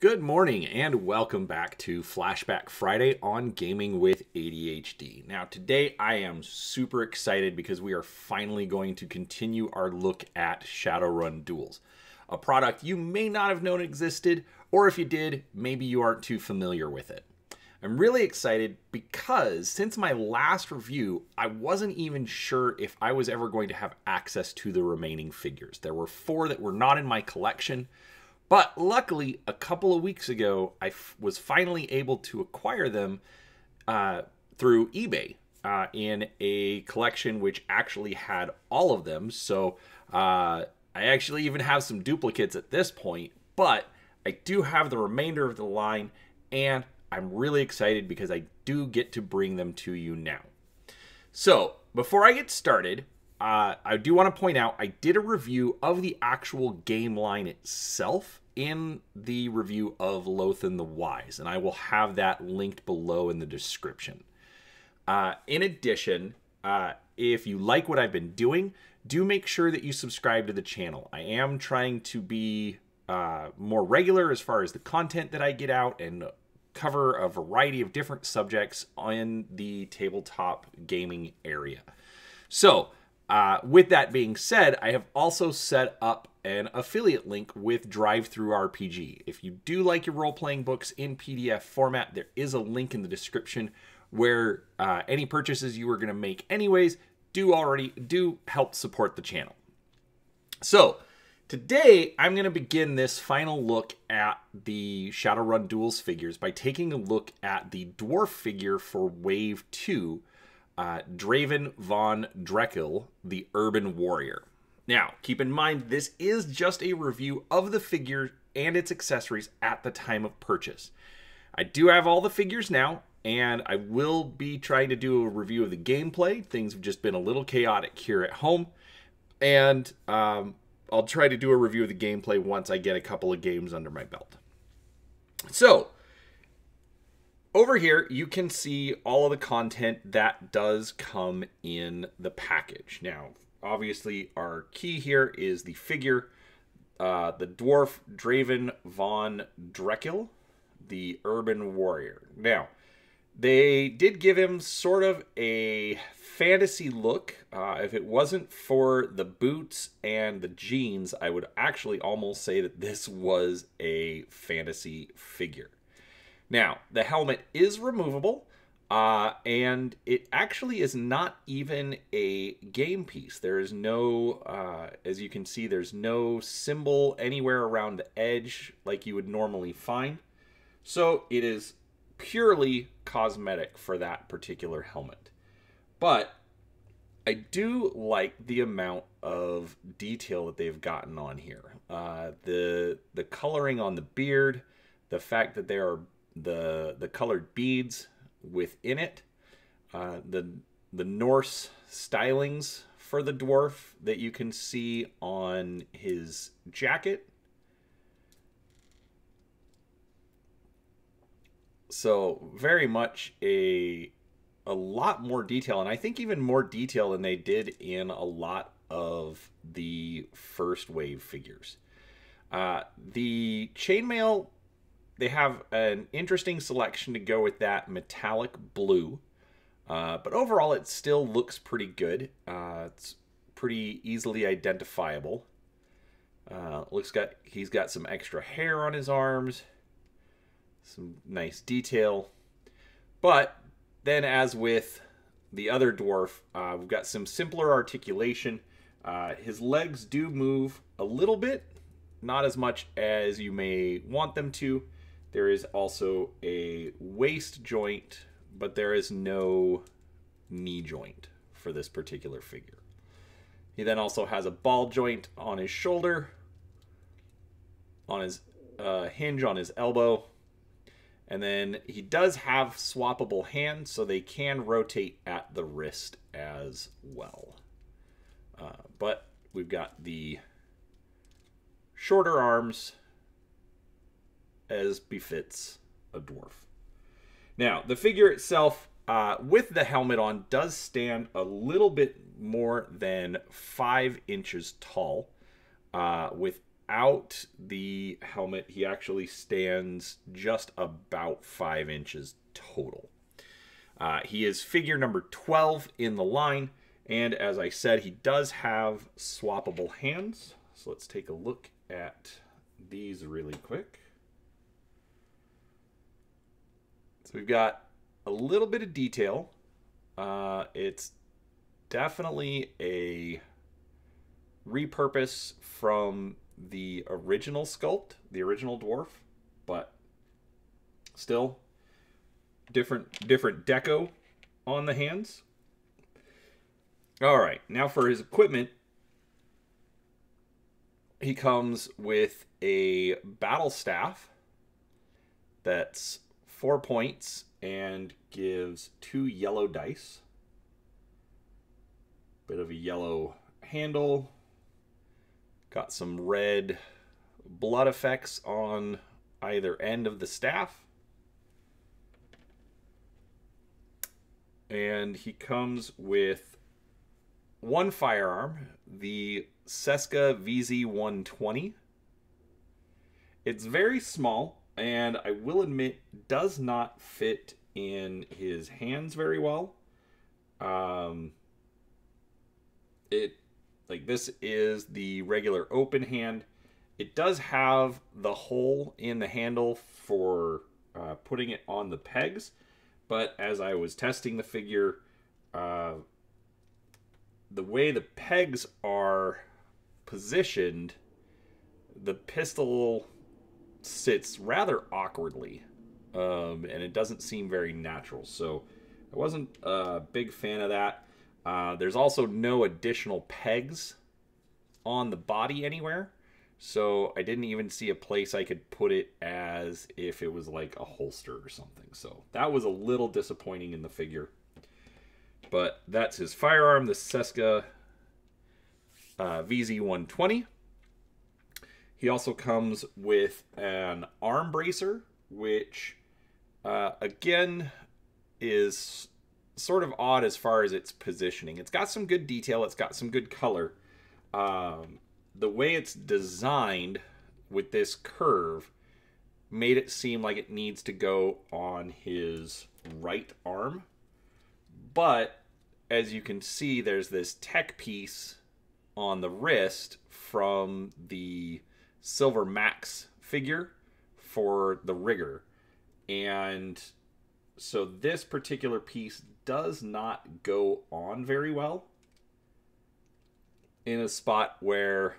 Good morning and welcome back to Flashback Friday on Gaming with ADHD. Now today I am super excited because we are finally going to continue our look at Shadowrun Duels, a product you may not have known existed, or if you did, maybe you aren't too familiar with it. I'm really excited because since my last review, I wasn't even sure if I was ever going to have access to the remaining figures. There were 4 that were not in my collection. But luckily, a couple of weeks ago, I was finally able to acquire them through eBay in a collection which actually had all of them. So I actually even have some duplicates at this point, but I do have the remainder of the line, and I'm really excited because I do get to bring them to you now. So before I get started, I do want to point out I did a review of the actual game line itself in the review of Lothan the Wise, and I will have that linked below in the description. In addition, if you like what I've been doing, do make sure that you subscribe to the channel. I am trying to be more regular as far as the content that I get out and cover a variety of different subjects in the tabletop gaming area. So, with that being said, I have also set up an affiliate link with DriveThruRPG. If you do like your role-playing books in PDF format, there is a link in the description where any purchases you are going to make anyways do help support the channel. So today I'm going to begin this final look at the Shadowrun Duels figures by taking a look at the dwarf figure for Wave 2, Draven von Drekill, the Urban Warrior. Now, keep in mind, this is just a review of the figure and its accessories at the time of purchase. I do have all the figures now, and I will be trying to do a review of the gameplay. Things have just been a little chaotic here at home, and I'll try to do a review of the gameplay once I get a couple of games under my belt. So, over here, you can see all of the content that does come in the package. Now, obviously, our key here is the figure, the dwarf Draven von Drekill, the Urban Warrior. Now, they did give him sort of a fantasy look. If it wasn't for the boots and the jeans, I would actually almost say that this was a fantasy figure. Now, the helmet is removable, and it actually is not even a game piece. There is no, as you can see, there's no symbol anywhere around the edge like you would normally find. So it is purely cosmetic for that particular helmet. But I do like the amount of detail that they've gotten on here. The coloring on the beard, the fact that there are the colored beads within it, the Norse stylings for the dwarf that you can see on his jacket. So very much a lot more detail, and I think even more detail than they did in a lot of the first wave figures. The chainmail, they have an interesting selection to go with that metallic blue. But overall, it still looks pretty good. It's pretty easily identifiable. He's got some extra hair on his arms. Some nice detail. But then, as with the other dwarf, we've got some simpler articulation. His legs do move a little bit. Not as much as you may want them to. There is also a waist joint, but there is no knee joint for this particular figure. He then also has a ball joint on his shoulder, on his hinge on his elbow, and then he does have swappable hands, so they can rotate at the wrist as well. But we've got the shorter arms, as befits a dwarf. Now, the figure itself, with the helmet on, does stand a little bit more than 5 inches tall, with without the helmet, he actually stands just about 5 inches total. He is figure number 12 in the line, and as I said, he does have swappable hands. So let's take a look at these really quick. So we've got a little bit of detail. It's definitely a repurpose from the original sculpt, the original dwarf, but still different deco on the hands. All right, now for his equipment, he comes with a battle staff that's 4 points and gives 2 yellow dice. Bit of a yellow handle. Got some red blood effects on either end of the staff. And he comes with 1 firearm, the Seska VZ120. It's very small, and I will admit does not fit in his hands very well. This is the regular open hand. It does have the hole in the handle for putting it on the pegs, but as I was testing the figure, the way the pegs are positioned, the pistol sits rather awkwardly, and it doesn't seem very natural. So I wasn't a big fan of that. There's also no additional pegs on the body anywhere, so I didn't even see a place I could put it as if it was like a holster or something. So that was a little disappointing in the figure. But that's his firearm, the Seska VZ120. He also comes with an arm bracer, which again is sort of odd as far as its positioning. It's got some good detail, it's got some good color. The way it's designed with this curve made it seem like it needs to go on his right arm. But as you can see, there's this tech piece on the wrist from the Silver Max figure for the rigger. And so this particular piece does not go on very well in a spot where,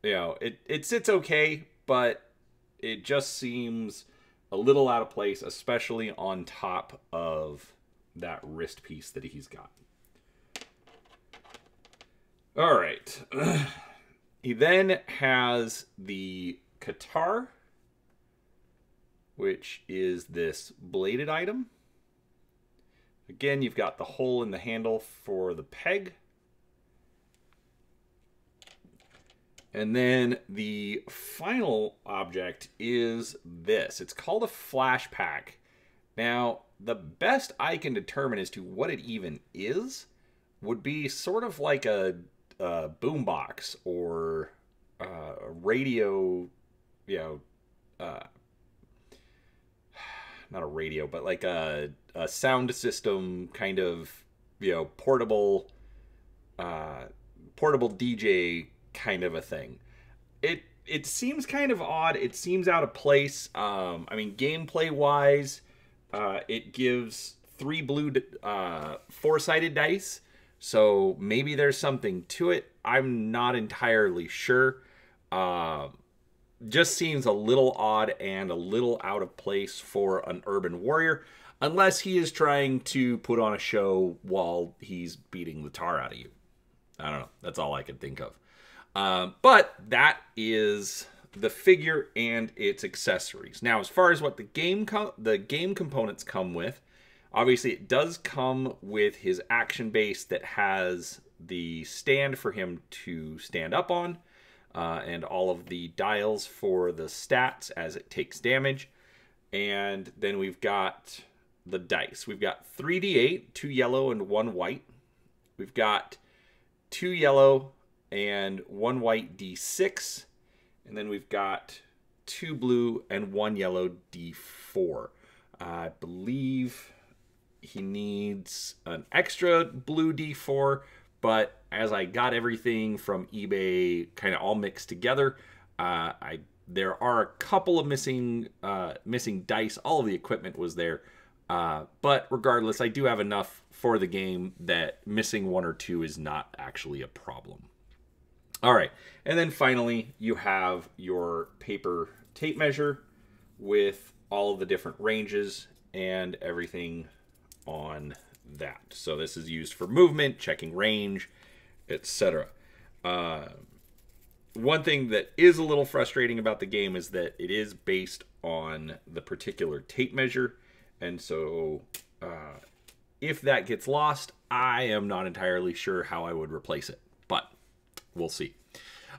you know, it sits okay, but it just seems a little out of place, especially on top of that wrist piece that he's got. All right. He then has the Qatar, which is this bladed item. Again, you've got the hole in the handle for the peg. And then the final object is this. It's called a flash pack. Now, the best I can determine as to what it even is would be sort of like a boombox or a radio, you know, not a radio, but like a sound system kind of, you know, portable DJ kind of a thing. It seems kind of odd. It seems out of place. I mean, gameplay wise, it gives 3 blue 4-sided dice, so maybe there's something to it. I'm not entirely sure. Just seems a little odd and a little out of place for an urban warrior, unless he is trying to put on a show while he's beating the tar out of you. I don't know. That's all I could think of. But that is the figure and its accessories. Now, as far as what the game components come with, obviously it does come with his action base that has the stand for him to stand up on, and all of the dials for the stats as it takes damage. And then we've got the dice. We've got 3d8, 2 yellow and 1 white. We've got 2 yellow and 1 white D6. And then we've got 2 blue and 1 yellow D4. I believe he needs an extra blue D4, but as I got everything from eBay kind of all mixed together, there are a couple of missing dice. All of the equipment was there, but regardless, I do have enough for the game that missing 1 or 2 is not actually a problem. All right, and then finally, you have your paper tape measure with all of the different ranges and everything on that. So this is used for movement, checking range, etc. One thing that is a little frustrating about the game is that it is based on the particular tape measure, and so if that gets lost, I am not entirely sure how I would replace it, but we'll see.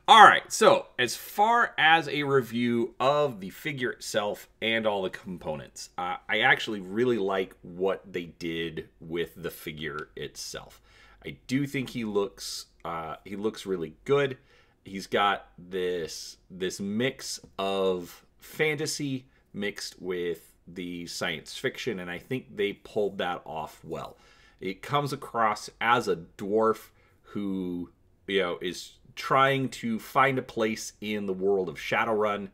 All right, so as far as a review of the figure itself and all the components, I actually really like what they did with the figure itself. I do think he looks really good. He's got this mix of fantasy mixed with the science fiction, and I think they pulled that off well. It comes across as a dwarf who, is trying to find a place in the world of Shadowrun,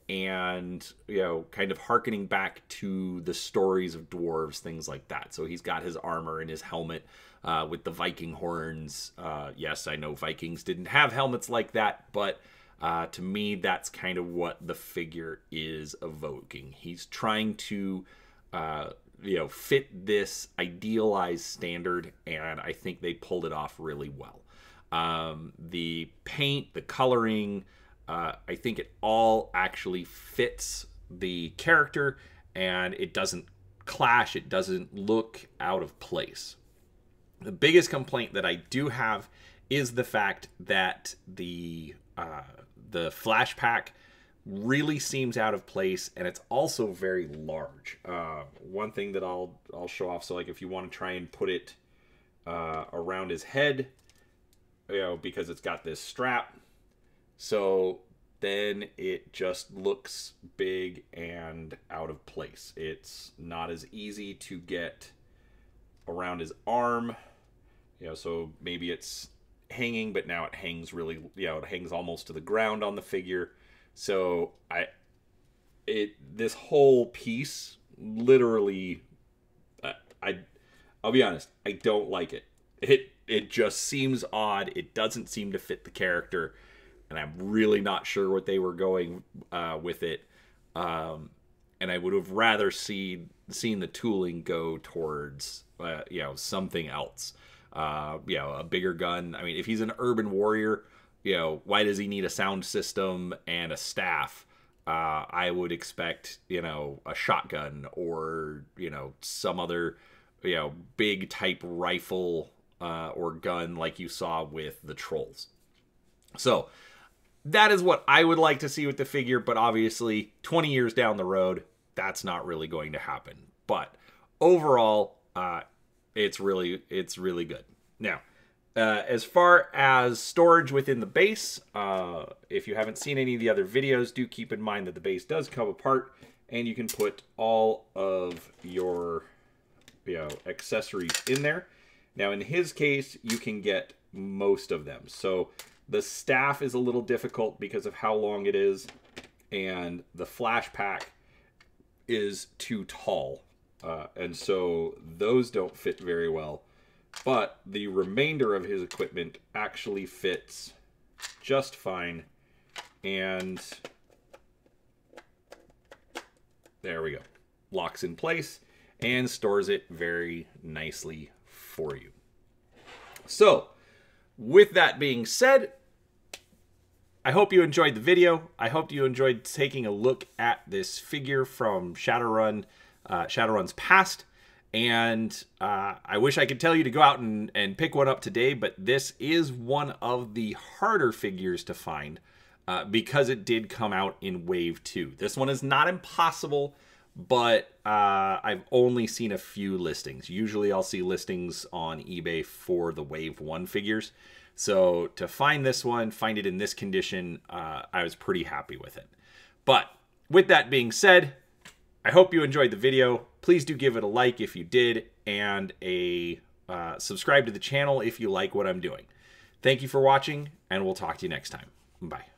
and kind of hearkening back to the stories of dwarves, things like that. So he's got his armor and his helmet with the Viking horns. Yes, I know Vikings didn't have helmets like that, but to me, that's kind of what the figure is evoking. He's trying to fit this idealized standard, and I think they pulled it off really well. The paint, the coloring, I think it all actually fits the character, and it doesn't clash. It doesn't look out of place. The biggest complaint that I do have is the fact that the flash pack really seems out of place, and it's also very large. One thing that I'll show off, so like if you want to try and put it around his head, because it's got this strap, so then it just looks big and out of place. It's not as easy to get around his arm, so maybe it's hanging, but now it hangs really, it hangs almost to the ground on the figure. So this whole piece literally, I'll be honest, I don't like it. It just seems odd. It doesn't seem to fit the character, and I'm really not sure what they were going with it. And I would have rather seen the tooling go towards something else. A bigger gun. I mean, if he's an urban warrior, why does he need a sound system and a staff? I would expect a shotgun or some other big type rifle or gun like you saw with the trolls. So that is what I would like to see with the figure, but obviously 20 years down the road, that's not really going to happen. But overall, it's really good. Now, as far as storage within the base, if you haven't seen any of the other videos, do keep in mind that the base does come apart, and you can put all of your accessories in there. Now, in his case, you can get most of them. So the staff is a little difficult because of how long it is, and the flash pack is too tall. And so those don't fit very well. But the remainder of his equipment actually fits just fine. And there we go. Locks in place and stores it very nicely for you. So, with that being said, I hope you enjoyed the video. I hope you enjoyed taking a look at this figure from Shadowrun, Shadowrun's past. And I wish I could tell you to go out and pick one up today, but this is one of the harder figures to find because it did come out in Wave 2. This one is not impossible, but I've only seen a few listings. Usually I'll see listings on eBay for the Wave 1 figures. So to find this one, find it in this condition, I was pretty happy with it. But with that being said, I hope you enjoyed the video. Please do give it a like if you did, and a subscribe to the channel if you like what I'm doing. Thank you for watching, and we'll talk to you next time. Bye.